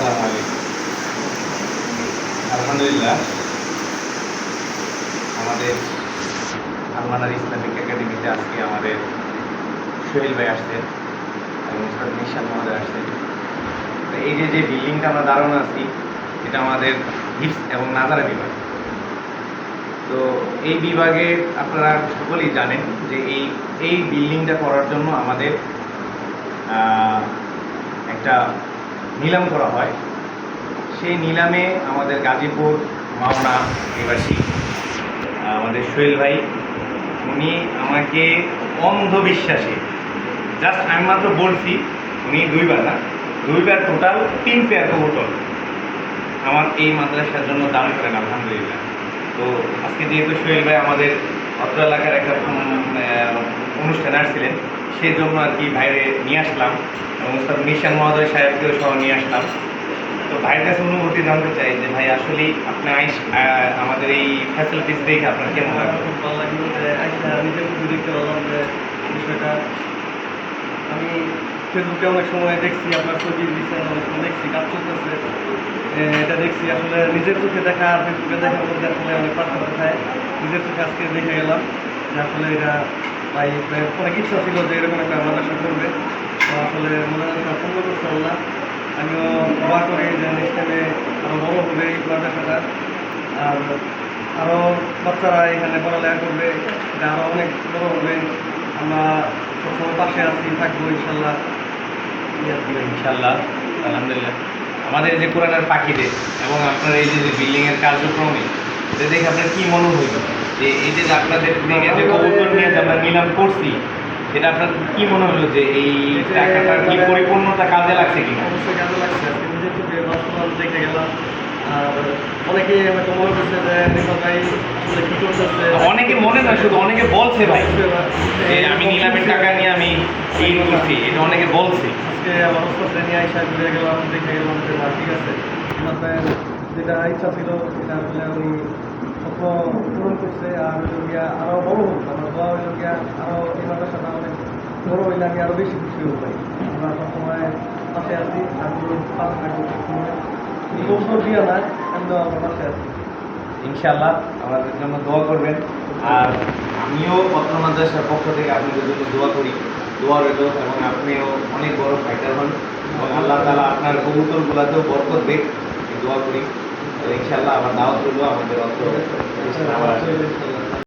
আসসালামু আলাইকুম। আলহামদুলিল্লাহ, আমাদের আল-মানার ইসলামিক একাডেমিতে আজকে আমাদের সোহেল ভাই আসছেন এবং উস্তাদ নিশাত মহোদয় আসছেন। তো এই যে বিল্ডিংটা আমরা দাঁড়ানো আছি, এটা আমাদের হিফজ এবং নাজারা বিভাগ। তো এই বিভাগে আপনারা সকলেই জানেন যে এই বিল্ডিংটা করার জন্য আমাদের একটা নিলাম করা হয়। সেই নিলামে আমাদের গাজীপুর মাওনা নিবাসী আমাদের সোহেল ভাই, উনি আমাকে অন্ধবিশ্বাসে জাস্ট আমি মাত্র বলছি, উনি দুইবার টোটাল 3 পেয়ার কবুতর আমার এই মাদ্রাসার জন্য দান করেন আলহামদুলিল্লাহ। তো আজকে যেহেতু সোহেল ভাই আমাদের অত্র এলাকার একটা অনুষ্ঠানে আসছিলেন, সেই জন্য আর কি বাইরে নিয়ে আসলাম এবং উস্তাদ মিশান মহোদয় সাহেবকেও সহ নিয়ে আসলাম। তো ভাইয়ের কাছে অনুভূতি জানতে চাই যে ভাই আসলে আপনি আমাদের এই ফ্যাসিলিটিস দেখে আপনার কেমন লাগে? খুব ভালো লাগলো যে নিজের চোখে দেখতে পারলাম যে বিষয়টা। আমি ফেসবুকে অনেক সময় দেখছি, আপনার ছবি দিচ্ছেন, অনেক সময় দেখছি কাজ চলতেছে, এটা দেখছি। আসলে নিজের চোখে দেখা আর ফেসবুকে দেখার মধ্যে আসলে অনেক পার্থক্য থাকে। নিজের চোখে আজকে দেখে গেলাম যে আসলে এটা ভাই অনেক ইচ্ছা ছিল যে এরকম একটা মাদ্রাসা করবে। তো আসলে মনে হয় পূর্ণ করতে পারলাম। আমিও দোয়া করি যে নেক্সট টাইমে আরও বড় হবে এই মাদ্রাসাটা, আর আরও বাচ্চারা এখানে পড়ালেখা করবে, এটা আরও অনেক বড় হবে। আমরা সবসময় পাশে আছি, থাকবো ইনশাল্লাহ। ইনশাল্লাহ, আলহামদুলিল্লাহ। আমাদের যে কোরআনের পাখিদের এবং আপনার এই যে বিল্ডিংয়ের কার্যক্রমে এটা দেখে আপনার কী মনে হইল যে এই যে আপনাদের থেকে যে কবুতর নিয়ে যে আমরা নিলাম করছি, এটা আপনার কী মনে হলো যে এই টাকাটার কি পরিপূর্ণতা কাজে লাগছে কিনা? অবশ্যই কাজে লাগছে। আজকে নিজের চোখে বাস্তবায়ন দেখে গেলাম। আর অনেকেই হয়তো মনে করছে যে নিশাত ভাই আসলে কী করতেছে, অনেকে মনে না, শুধু অনেকে বলছে ভাই যে আমি নিলামের টাকা নিয়ে আমি এই করছি, এটা অনেকে বলছে। আজকে আমার ওস্তাদকে নিয়ে আইসা ঘুরে গেলাম, দেখে গেলাম যে না, ঠিক আছে, আপনার যেটা ইচ্ছা ছিল এটা আসলে উনি স্বপ্ন পূরণ করছে। আর হইল গিয়া আরও বড় হোক, আমার দোয়া হইল গিয়া আরও এই মাদ্রাসাটা অনেক বড় হইলে আমি আরও বেশি খুশি হই ভাই। আমরা সবসময় পাশে আছি, আর পাশে থাকবো সবসময়। বছর দিয়ে না, আমিও আমার পাশে আছি। ইনশাআল্লাহ আমাদের জন্য দোয়া করবেন। আর আমিও পত্র মাদ্রাসার পক্ষ থেকে আপনাদের জন্য দোয়া করি, দোয়া রইল, এবং আপনিও অনেক বড় ফাইটার হন এবং আল্লাহ তাআলা আপনার কবুতরগুলাতেও বরকত দেখ, এই দোয়া করি। তো ইনশাআল্লাহ আমার দাওয়াত রইল আমাদের অত্র।